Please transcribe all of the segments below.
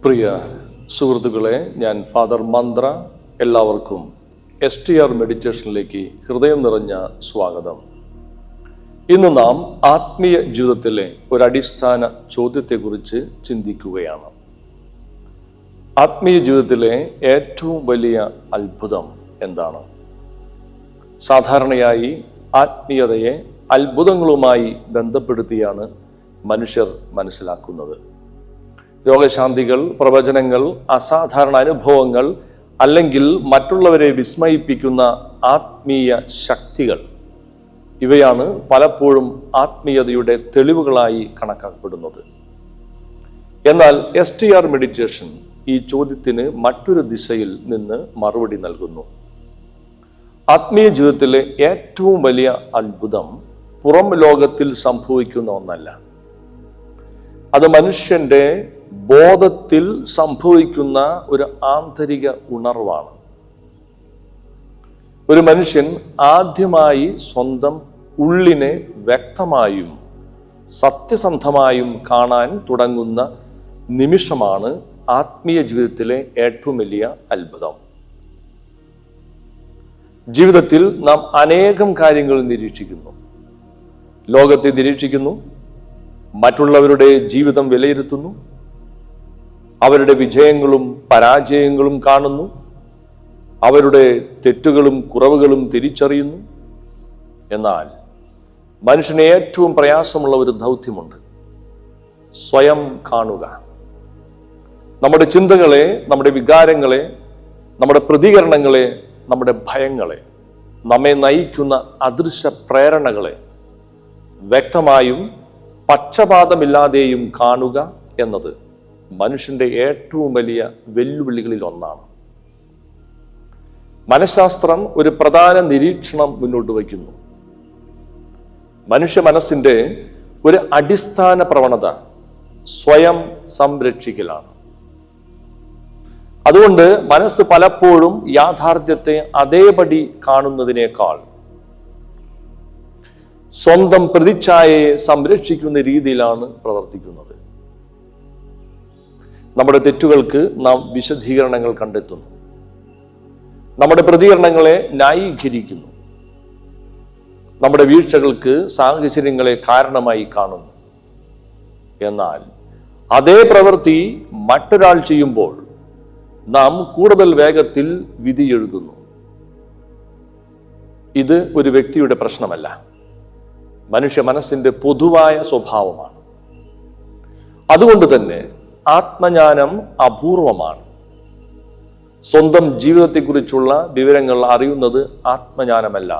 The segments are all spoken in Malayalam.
പ്രിയ സുഹൃത്തുക്കളെ, ഞാൻ ഫാദർ മന്ത്ര. എല്ലാവർക്കും STR മെഡിറ്റേഷനിലേക്ക് ഹൃദയം നിറഞ്ഞ സ്വാഗതം. ഇന്ന് നാം ആത്മീയ ജീവിതത്തിലെ ഒരടിസ്ഥാന ചോദ്യത്തെക്കുറിച്ച് ചിന്തിക്കുകയാണ്. ആത്മീയ ജീവിതത്തിലെ ഏറ്റവും വലിയ അത്ഭുതം എന്താണ്? സാധാരണയായി ആത്മീയതയെ അത്ഭുതങ്ങളുമായി ബന്ധപ്പെടുത്തിയാണ് മനുഷ്യർ മനസ്സിലാക്കുന്നത്. രോഗശാന്തികൾ, പ്രവചനങ്ങൾ, അസാധാരണ അനുഭവങ്ങൾ, അല്ലെങ്കിൽ മറ്റുള്ളവരെ വിസ്മയിപ്പിക്കുന്ന ആത്മീയ ശക്തികൾ, ഇവയാണ് പലപ്പോഴും ആത്മീയതയുടെ തെളിവുകളായി കണക്കാക്കപ്പെടുന്നത്. എന്നാൽ STR മെഡിറ്റേഷൻ ഈ ചോദ്യത്തിന് മറ്റൊരു ദിശയിൽ നിന്ന് മറുപടി നൽകുന്നു. ആത്മീയ ജീവിതത്തിലെ ഏറ്റവും വലിയ അത്ഭുതം പുറം ലോകത്തിൽ സംഭവിക്കുന്ന ഒന്നല്ല. അത് മനുഷ്യന്റെ ബോധത്തിൽ സംഭവിക്കുന്ന ഒരു ആന്തരിക ഉണർവാണ്. ഒരു മനുഷ്യൻ ആദ്യമായി സ്വന്തം ഉള്ളിനെ വ്യക്തമായും സത്യസന്ധമായും കാണാൻ തുടങ്ങുന്ന നിമിഷമാണ് ആത്മീയ ജീവിതത്തിലെ ഏറ്റവും വലിയ അത്ഭുതം. ജീവിതത്തിൽ നാം അനേകം കാര്യങ്ങൾ നിരീക്ഷിക്കുന്നു. ലോകത്തെ നിരീക്ഷിക്കുന്നു, മറ്റുള്ളവരുടെ ജീവിതം വിലയിരുത്തുന്നു, അവരുടെ വിജയങ്ങളും പരാജയങ്ങളും കാണുന്നു, അവരുടെ തെറ്റുകളും കുറവുകളും തിരിച്ചറിയുന്നു. എന്നാൽ മനുഷ്യന് ഏറ്റവും പ്രയാസമുള്ള ഒരു ദൗത്യമുണ്ട്: സ്വയം കാണുക. നമ്മുടെ ചിന്തകളെ, നമ്മുടെ വികാരങ്ങളെ, നമ്മുടെ പ്രതികരണങ്ങളെ, നമ്മുടെ ഭയങ്ങളെ, നമ്മെ നയിക്കുന്ന അദൃശ്യ പ്രേരണകളെ വ്യക്തമായും പക്ഷപാതമില്ലാതെയും കാണുക എന്നത് മനുഷ്യന്റെ ഏറ്റവും വലിയ വെല്ലുവിളികളിൽ ഒന്നാണ്. മനഃശാസ്ത്രം ഒരു പ്രധാന നിരീക്ഷണം മുന്നോട്ട് വയ്ക്കുന്നു. മനുഷ്യ മനസ്സിന്റെ ഒരു അടിസ്ഥാന പ്രവണത സ്വയം സംരക്ഷിക്കലാണ്. അതുകൊണ്ട് മനസ്സ് പലപ്പോഴും യാഥാർത്ഥ്യത്തെ അതേപടി കാണുന്നതിനേക്കാൾ സ്വന്തം പ്രതിച്ഛായയെ സംരക്ഷിക്കുന്ന രീതിയിലാണ് പ്രവർത്തിക്കുന്നത്. നമ്മുടെ തെറ്റുകൾക്ക് നാം വിശദീകരണങ്ങൾ കണ്ടെത്തുന്നു, നമ്മുടെ പ്രതികരണങ്ങളെ ന്യായീകരിക്കുന്നു, നമ്മുടെ വീഴ്ചകൾക്ക് സാഹചര്യങ്ങളെ കാരണമായി കാണുന്നു. എന്നാൽ അതേ പ്രവൃത്തി മറ്റൊരാൾ ചെയ്യുമ്പോൾ നാം കൂടുതൽ വേഗത്തിൽ വിധി എഴുതുന്നു. ഇത് ഒരു വ്യക്തിയുടെ പ്രശ്നമല്ല, മനുഷ്യ മനസ്സിന്റെ പൊതുവായ സ്വഭാവമാണ്. അതുകൊണ്ട് തന്നെ ആത്മജ്ഞാനം അപൂർവമാണ്. സ്വന്തം ജീവിതത്തെക്കുറിച്ചുള്ള വിവരങ്ങൾ അറിയുന്നത് ആത്മജ്ഞാനമല്ല.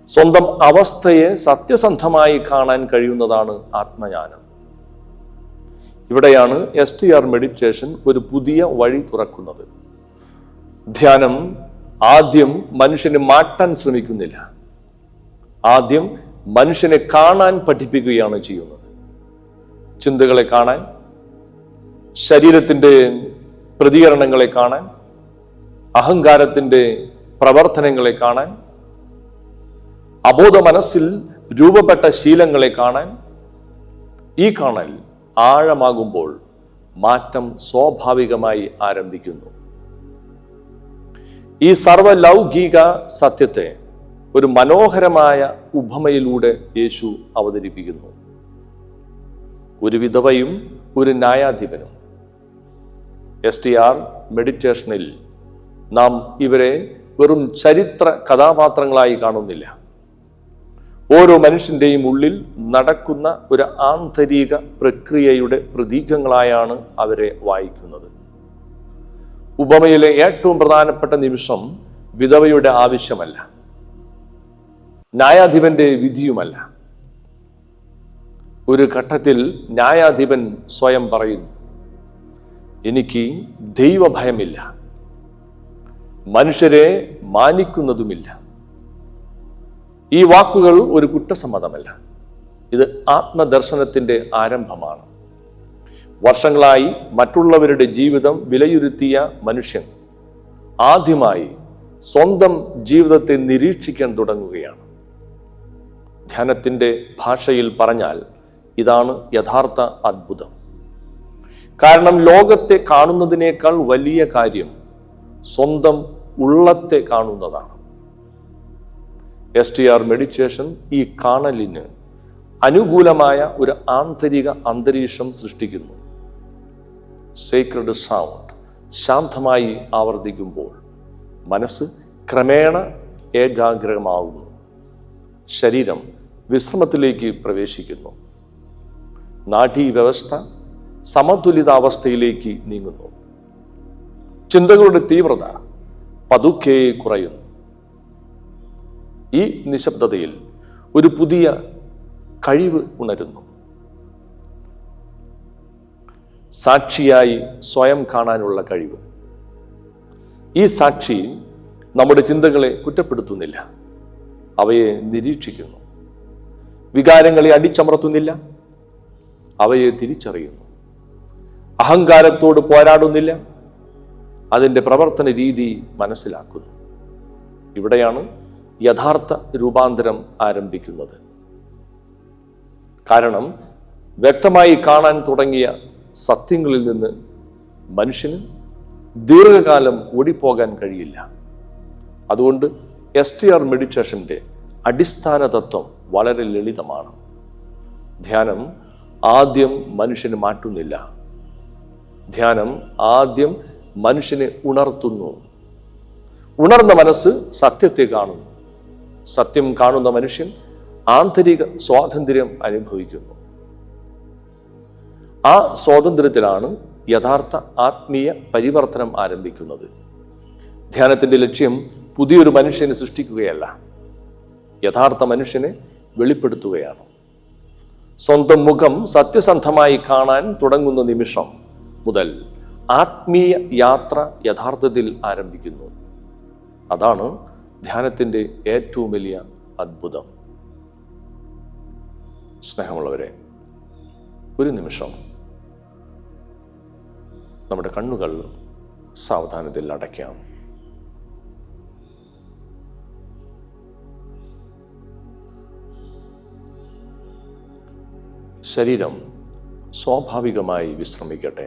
സ്വന്തം അവസ്ഥയെ സത്യസന്ധമായി കാണാൻ കഴിയുന്നതാണ് ആത്മജ്ഞാനം. ഇവിടെയാണ് STR മെഡിറ്റേഷൻ ഒരു പുതിയ വഴി തുറക്കുന്നത്. ധ്യാനം ആദ്യം മനുഷ്യനെ മാറ്റാൻ ശ്രമിക്കുന്നില്ല, ആദ്യം മനുഷ്യനെ കാണാൻ പഠിപ്പിക്കുകയാണ് ചെയ്യുന്നത്. ചിന്തകളെ കാണാൻ, ശരീരത്തിൻ്റെ പ്രതികരണങ്ങളെ കാണാൻ, അഹങ്കാരത്തിൻ്റെ പ്രവർത്തനങ്ങളെ കാണാൻ, അബോധ മനസ്സിൽ രൂപപ്പെട്ട ശീലങ്ങളെ കാണാൻ. ഈ കാണൽ ആഴമാകുമ്പോൾ മാറ്റം സ്വാഭാവികമായി ആരംഭിക്കുന്നു. ഈ സർവലൗകിക സത്യത്തെ ഒരു മനോഹരമായ ഉപമയിലൂടെ യേശു അവതരിപ്പിക്കുന്നു. ഒരു വിധവയും ഒരു ന്യായാധിപനും. STR മെഡിറ്റേഷനിൽ നാം ഇവരെ വെറും ചരിത്ര കഥാപാത്രങ്ങളായി കാണുന്നില്ല. ഓരോ മനുഷ്യന്റെയും ഉള്ളിൽ നടക്കുന്ന ഒരു ആന്തരിക പ്രക്രിയയുടെ പ്രതീകങ്ങളായാണ് അവരെ വായിക്കുന്നത്. ഉപമയിലെ ഏറ്റവും പ്രധാനപ്പെട്ട നിമിഷം വിധവയുടെ ആവശ്യമല്ല, ന്യായാധിപന്റെ വിധിയുമല്ല. ഒരു ഘട്ടത്തിൽ ന്യായാധിപൻ സ്വയം പറയുന്നു: എനിക്ക് ദൈവഭയമില്ല, മനുഷ്യരെ മാനിക്കുന്നതുമില്ല. ഈ വാക്കുകൾ ഒരു കുറ്റസമ്മതമല്ല, ഇത് ആത്മദർശനത്തിന്റെ ആരംഭമാണ്. വർഷങ്ങളായി മറ്റുള്ളവരുടെ ജീവിതം വിലയിരുത്തിയ മനുഷ്യൻ ആദ്യമായി സ്വന്തം ജീവിതത്തെ നിരീക്ഷിക്കാൻ തുടങ്ങുകയാണ്. ധ്യാനത്തിൻ്റെ ഭാഷയിൽ പറഞ്ഞാൽ ഇതാണ് യഥാർത്ഥ അത്ഭുതം. കാരണം ലോകത്തെ കാണുന്നതിനേക്കാൾ വലിയ കാര്യം സ്വന്തം ഉള്ളത്തെ കാണുന്നതാണ്. STR മെഡിറ്റേഷൻ ഈ കാണലിന് അനുകൂലമായ ഒരു ആന്തരിക അന്തരീക്ഷം സൃഷ്ടിക്കുന്നു. സേക്രഡ് സൗണ്ട് ശാന്തമായി ആവർത്തിക്കുമ്പോൾ മനസ്സ് ക്രമേണ ഏകാഗ്രമാകുന്നു. ശരീരം വിശ്രമത്തിലേക്ക് പ്രവേശിക്കുന്നു. നാഡീവ്യവസ്ഥ സമതുലിതാവസ്ഥയിലേക്ക് നീങ്ങുന്നു. ചിന്തകളുടെ തീവ്രത പതുക്കെ കുറയുന്നു. ഈ നിശബ്ദതയിൽ ഒരു പുതിയ കഴിവ് ഉണരുന്നു. സാക്ഷിയായി സ്വയം കാണാനുള്ള കഴിവ്. ഈ സാക്ഷി നമ്മുടെ ചിന്തകളെ കുറ്റപ്പെടുത്തുന്നില്ല, അവയെ നിരീക്ഷിക്കുന്നു. വികാരങ്ങളെ അടിച്ചമർത്തുന്നില്ല, അവയെ തിരിച്ചറിയുന്നു. അഹങ്കാരത്തോട് പോരാടുന്നില്ല, അതിൻ്റെ പ്രവർത്തന രീതി മനസ്സിലാക്കുന്നു. ഇവിടെയാണ് യഥാർത്ഥ രൂപാന്തരം ആരംഭിക്കുന്നത്. കാരണം വ്യക്തമായി കാണാൻ തുടങ്ങിയ സത്യങ്ങളിൽ നിന്ന് മനുഷ്യന് ദീർഘകാലം ഓടിപ്പോകാൻ കഴിയില്ല. അതുകൊണ്ട് STR മെഡിറ്റേഷൻ്റെ അടിസ്ഥാന തത്വം വളരെ ലളിതമാണ്. ധ്യാനം ആദ്യം മനുഷ്യന് മാറ്റുന്നില്ല, ധ്യാനം ആദ്യം മനുഷ്യനെ ഉണർത്തുന്നു. ഉണർന്ന മനസ്സ് സത്യത്തെ കാണുന്നു. സത്യം കാണുന്ന മനുഷ്യൻ ആന്തരിക സ്വാതന്ത്ര്യം അനുഭവിക്കുന്നു. ആ സ്വാതന്ത്ര്യത്തിലാണ് യഥാർത്ഥ ആത്മീയ പരിവർത്തനം ആരംഭിക്കുന്നത്. ധ്യാനത്തിന്റെ ലക്ഷ്യം പുതിയൊരു മനുഷ്യനെ സൃഷ്ടിക്കുകയല്ല, യഥാർത്ഥ മനുഷ്യനെ വെളിപ്പെടുത്തുകയാണ്. സ്വന്തം മുഖം സത്യസന്ധമായി കാണാൻ തുടങ്ങുന്ന നിമിഷം മുതൽ ആത്മീയ യാത്ര യഥാർത്ഥത്തിൽ ആരംഭിക്കുന്നു. അതാണ് ധ്യാനത്തിൻ്റെ ഏറ്റവും വലിയ അത്ഭുതം. സ്നേഹമുള്ളവരെ, ഒരു നിമിഷം നമ്മുടെ കണ്ണുകൾ സാവധാനത്തിൽ അടയ്ക്കാം. ശരീരം സ്വാഭാവികമായി വിശ്രമിക്കട്ടെ.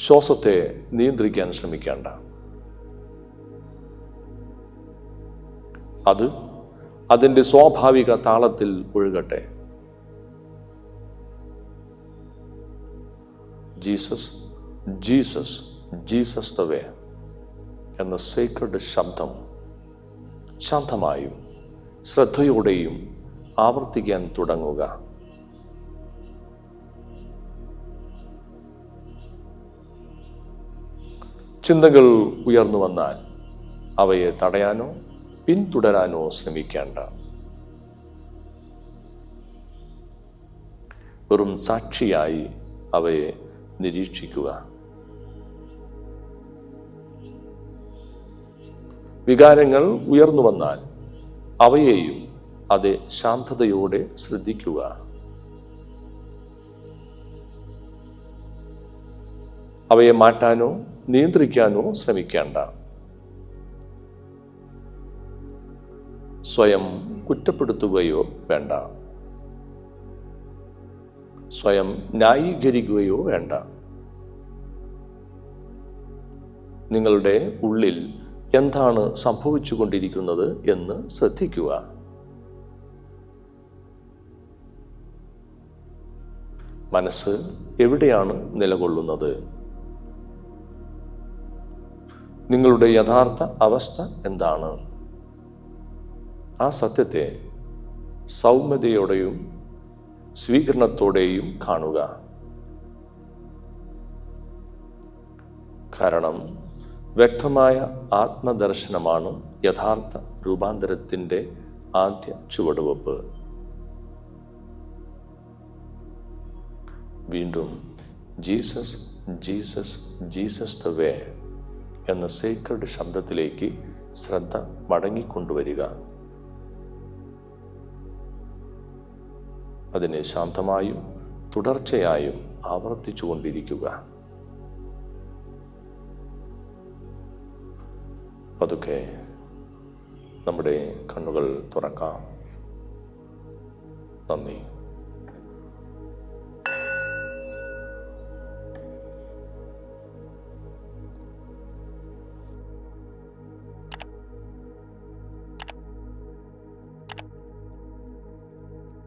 ശ്വാസത്തെ നിയന്ത്രിക്കാൻ ശ്രമിക്കേണ്ട. അത് അതിൻ്റെ സ്വാഭാവിക താളത്തിൽ ഒഴുകട്ടെ. Jesus Jesus Jesus the way എന്ന സേക്രഡ് ശബ്ദം ശാന്തമായും ശ്രദ്ധയോടെയും ആവർത്തിക്കാൻ തുടങ്ങുക. ചിന്തകൾ ഉയർന്നു വന്നാൽ അവയെ തടയാനോ പിന്തുടരാനോ ശ്രമിക്കേണ്ട. വെറും സാക്ഷിയായി അവയെ നിരീക്ഷിക്കുക. വികാരങ്ങൾ ഉയർന്നു വന്നാൽ അവയെയും അതേ ശാന്തതയോടെ ശ്രദ്ധിക്കുക. അവയെ മാറ്റാനോ നിയന്ത്രിക്കാനോ ശ്രമിക്കേണ്ട. സ്വയം കുറ്റപ്പെടുത്തുകയോ വേണ്ട. സ്വയം ന്യായീകരിക്കുകയോ വേണ്ട. നിങ്ങളുടെ ഉള്ളിൽ എന്താണ് സംഭവിച്ചുകൊണ്ടിരിക്കുന്നത് എന്ന് ശ്രദ്ധിക്കുക. മനസ്സ് എവിടെയാണ് നിലകൊള്ളുന്നത്? നിങ്ങളുടെ യഥാർത്ഥ അവസ്ഥ എന്താണ്? ആ സത്യത്തെ സൗമ്യതയോടെയും സ്വീകരണത്തോടെയും കാണുക. കാരണം വ്യക്തമായ ആത്മദർശനമാണ് യഥാർത്ഥ രൂപാന്തരത്തിൻ്റെ ആദ്യ ചുവടുവെപ്പ്. വീണ്ടും Jesus Jesus Jesus the way എന്ന സേക്രഡ് ശബ്ദത്തിലേക്ക് ശ്രദ്ധ മടങ്ങിക്കൊണ്ടുവരിക. അതിനെ ശാന്തമായും തുടർച്ചയായും ആവർത്തിച്ചുകൊണ്ടിരിക്കുക. പതുക്കെ നമ്മുടെ കണ്ണുകൾ തുറക്കാം. നന്ദി.